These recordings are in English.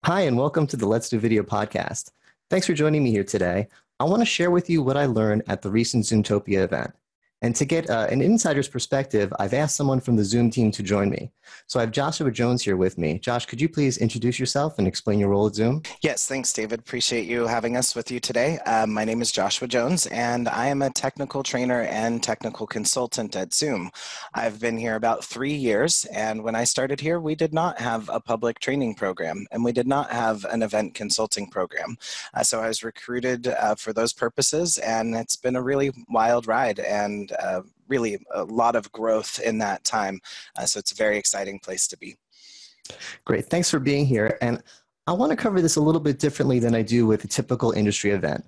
Hi, and welcome to the Let's Do Video podcast. Thanks for joining me here today. I want to share with you what I learned at the recent Zoomtopia event. And to get an insider's perspective, I've asked someone from the Zoom team to join me. So I have Joshua Jones here with me. Josh, could you please introduce yourself and explain your role at Zoom? Yes, thanks, David. Appreciate you having us with you today. My name is Joshua Jones, and I am a technical trainer and technical consultant at Zoom. I've been here about 3 years, and when I started here, we did not have a public training program, and we did not have an event consulting program. So I was recruited for those purposes, and it's been a really wild ride and really a lot of growth in that time. So it's a very exciting place to be. Great. Thanks for being here. And I want to cover this a little bit differently than I do with a typical industry event.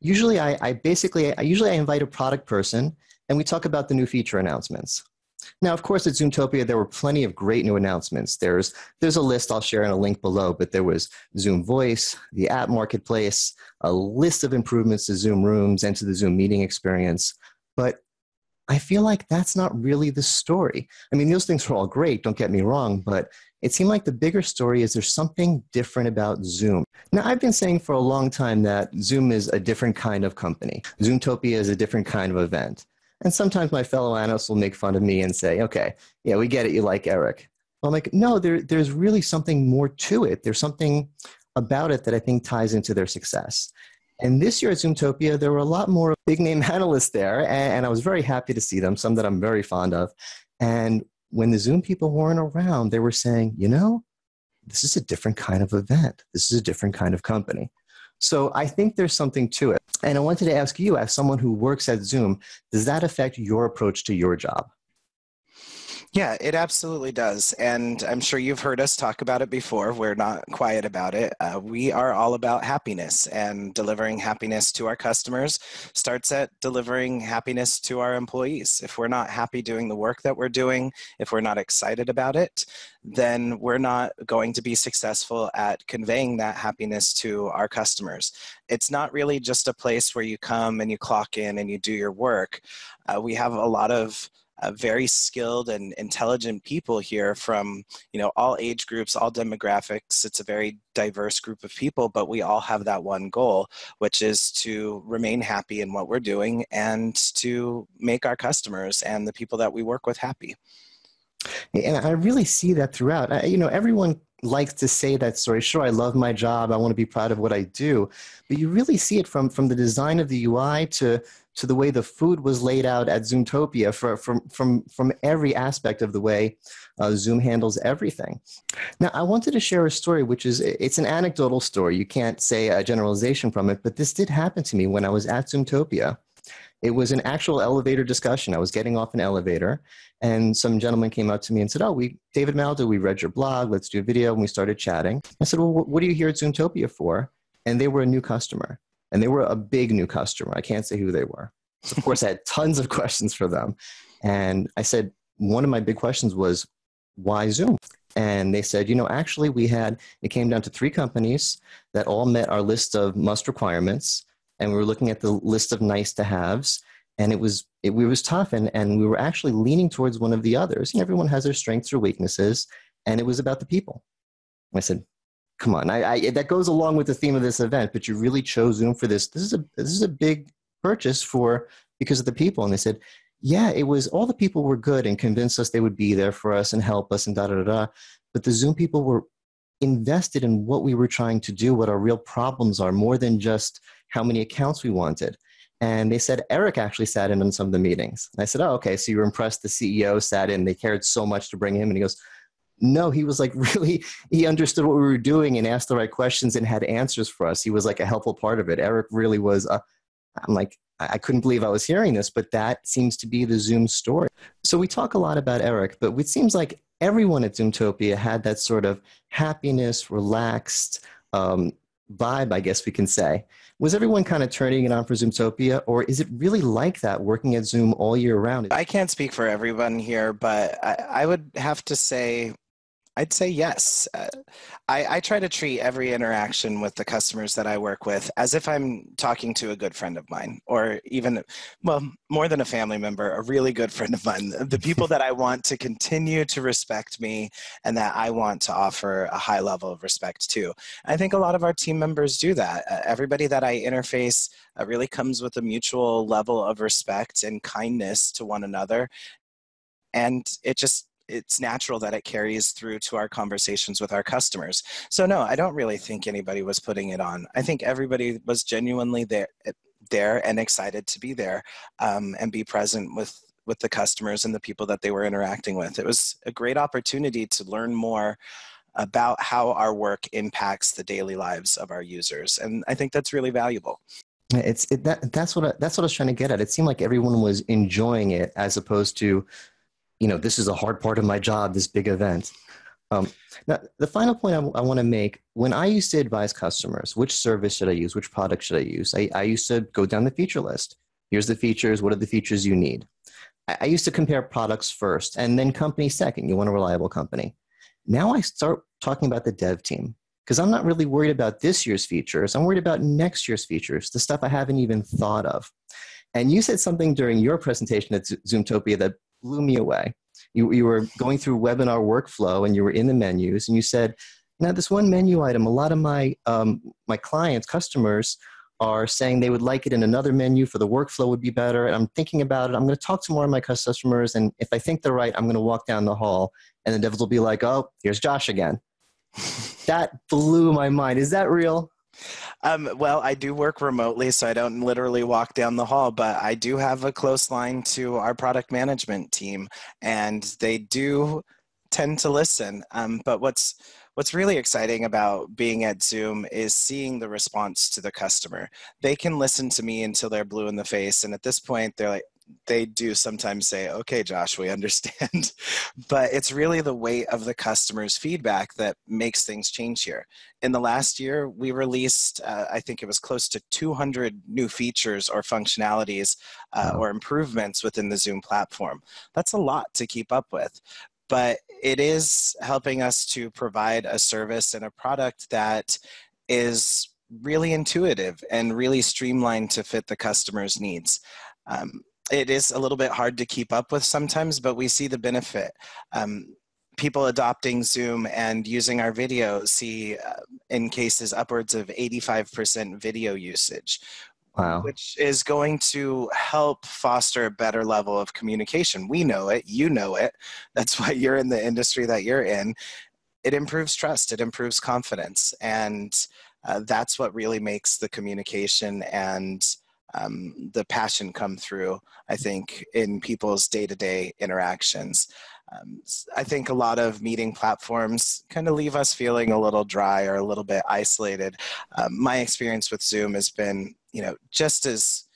Usually I invite a product person and we talk about the new feature announcements. Now, of course, at Zoomtopia, there were plenty of great new announcements. There's a list I'll share in a link below, but there was Zoom Voice, the app marketplace, a list of improvements to Zoom Rooms and to the Zoom meeting experience. But I feel like that's not really the story. I mean, those things are all great, don't get me wrong, but it seemed like the bigger story is there's something different about Zoom. Now, I've been saying for a long time that Zoom is a different kind of company. Zoomtopia is a different kind of event. And sometimes my fellow analysts will make fun of me and say, okay, yeah, we get it, you like Eric. I'm like, no, there's really something more to it. There's something about it that I think ties into their success. And this year at Zoomtopia, there were a lot more big-name analysts there, and I was very happy to see them, some that I'm very fond of. And when the Zoom people weren't around, they were saying, you know, this is a different kind of event. This is a different kind of company. So I think there's something to it. And I wanted to ask you, as someone who works at Zoom, does that affect your approach to your job? Yeah, it absolutely does. And I'm sure you've heard us talk about it before. We're not quiet about it. We are all about happiness, and delivering happiness to our customers starts at delivering happiness to our employees. If we're not happy doing the work that we're doing, if we're not excited about it, then we're not going to be successful at conveying that happiness to our customers. It's not really just a place where you come and you clock in and you do your work. We have a lot of very skilled and intelligent people here from, all age groups, all demographics. It's a very diverse group of people, but we all have that one goal, which is to remain happy in what we're doing and to make our customers and the people that we work with happy. And I really see that throughout. Everyone likes to say that story. Sure, I love my job. I want to be proud of what I do. But you really see it from the design of the UI to the way the food was laid out at Zoomtopia, from every aspect of the way Zoom handles everything. Now, I wanted to share a story, it's an anecdotal story. You can't say a generalization from it, but this did happen to me when I was at Zoomtopia. It was an actual elevator discussion. I was getting off an elevator, and some gentleman came up to me and said, David Maldo, we read your blog, let's do a video, and we started chatting. I said, well, what are you here at Zoomtopia for? And they were a new customer, and they were a big new customer. I can't say who they were. So of course, I had tons of questions for them. And I said, one of my big questions was, why Zoom? And they said, actually it came down to 3 companies that all met our list of must requirements. And we were looking at the list of nice to haves, and it was tough, and we were actually leaning towards one of the others. Everyone has their strengths or weaknesses, and it was about the people. I said, come on, that goes along with the theme of this event, but you really chose Zoom for this. This is a big purchase because of the people. And they said, yeah, it was, all the people were good and convinced us they would be there for us and help us and da-da-da-da, but the Zoom people were invested in what we were trying to do, what our real problems are, more than just how many accounts we wanted. And they said, Eric actually sat in on some of the meetings. And I said, okay, so you were impressed the CEO sat in, they cared so much to bring him. And he goes, no, he was he understood what we were doing and asked the right questions and had answers for us. He was like a helpful part of it. Eric really was, I'm like, I couldn't believe I was hearing this, but that seems to be the Zoom story. So we talk a lot about Eric, but it seems like everyone at Zoomtopia had that sort of happiness, relaxed vibe, I guess we can say. Was everyone kind of turning it on for Zoomtopia, or is it really like that working at Zoom all year round? I can't speak for everyone here, but I would have to say I'd say yes. I try to treat every interaction with the customers that I work with as if I'm talking to a good friend of mine, or even, well, more than a family member, a really good friend of mine. The people that I want to continue to respect me and that I want to offer a high level of respect to. I think a lot of our team members do that. Everybody that I interface really comes with a mutual level of respect and kindness to one another. And it's natural that it carries through to our conversations with our customers. So no, I don't really think anybody was putting it on. I think everybody was genuinely there and excited to be there, and be present with the customers and the people that they were interacting with. It was a great opportunity to learn more about how our work impacts the daily lives of our users. And I think that's really valuable. That's what I was trying to get at. It seemed like everyone was enjoying it, as opposed to, this is a hard part of my job, this big event. Now, the final point I want to make, when I used to advise customers, which service should I use, which product should I use, I used to go down the feature list. Here's the features. What are the features you need? I used to compare products first and then company second. You want a reliable company. Now I start talking about the dev team, because I'm not really worried about this year's features. I'm worried about next year's features, the stuff I haven't even thought of. And you said something during your presentation at Zoomtopia that blew me away. You were going through webinar workflow and you were in the menus and you said, now this one menu item, a lot of my clients, customers are saying they would like it in another menu for the workflow would be better. And I'm thinking about it. I'm going to talk to more of my customers. And if I think they're right, I'm going to walk down the hall and the devils will be like, oh, here's Josh again. That blew my mind. Is that real? Well, I do work remotely, so I don't literally walk down the hall, but I do have a close line to our product management team, and they do tend to listen. But what's really exciting about being at Zoom is seeing the response to the customer. They can listen to me until they're blue in the face, and at this point, they do sometimes say, okay, Josh, we understand. But it's really the weight of the customer's feedback that makes things change here. In the last year, we released, I think it was close to 200 new features or functionalities or improvements within the Zoom platform. That's a lot to keep up with. But it is helping us to provide a service and a product that is really intuitive and really streamlined to fit the customer's needs. It is a little bit hard to keep up with sometimes, but we see the benefit. People adopting Zoom and using our video see, in cases, upwards of 85% video usage. Wow. Which is going to help foster a better level of communication. We know it, you know it. That's why you're in the industry that you're in. It improves trust, it improves confidence, and that's what really makes the communication and the passion come through, I think, in people's day-to-day interactions. I think a lot of meeting platforms kind of leave us feeling a little dry or a little bit isolated. My experience with Zoom has been, just as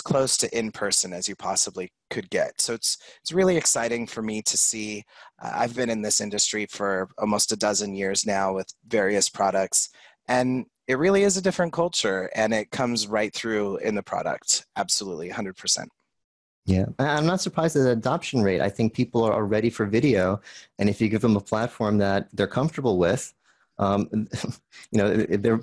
close to in-person as you possibly could get. So it's really exciting for me to see. I've been in this industry for almost a dozen years now with various products, and it really is a different culture, and it comes right through in the product. Absolutely, 100%. Yeah, I'm not surprised at the adoption rate. I think people are ready for video, and if you give them a platform that they're comfortable with, they're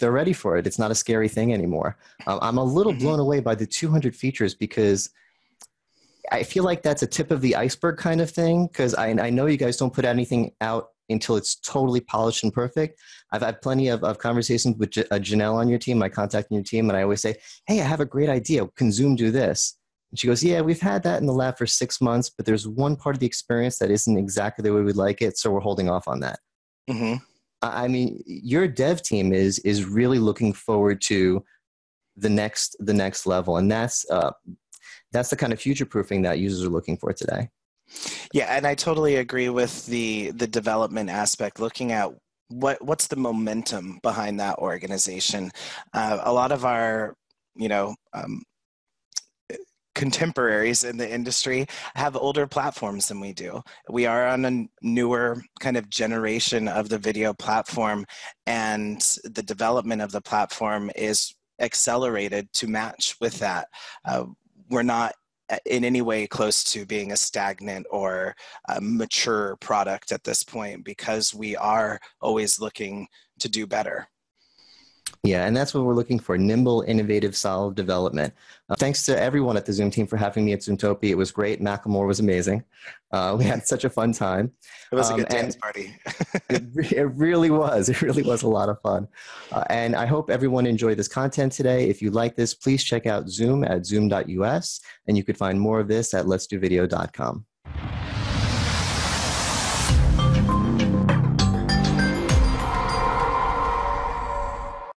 ready for it. It's not a scary thing anymore. I'm a little blown away by the 200 features, because I feel like that's a tip of the iceberg kind of thing, because I know you guys don't put anything out until it's totally polished and perfect. I've had plenty of conversations with Janelle on your team, my contact in your team, and I always say, hey, I have a great idea. Can Zoom do this? And she goes, yeah, we've had that in the lab for 6 months, but there's one part of the experience that isn't exactly the way we'd like it, so we're holding off on that. Mm-hmm. I mean, your dev team is really looking forward to the next level, and that's the kind of future-proofing that users are looking for today. Yeah, and I totally agree with the development aspect, looking at what's the momentum behind that organization. A lot of our, contemporaries in the industry have older platforms than we do. We are on a newer kind of generation of the video platform, and the development of the platform is accelerated to match with that. We're not in any way close to being a stagnant or a mature product at this point, because we are always looking to do better. Yeah, and that's what we're looking for: nimble, innovative, solid development. Thanks to everyone at the Zoom team for having me at Zoomtopia. It was great. Macklemore was amazing. We had such a fun time. It was a good dance party. It really was. It really was a lot of fun. And I hope everyone enjoyed this content today. If you like this, please check out Zoom at zoom.us, and you could find more of this at letsdovideo.com.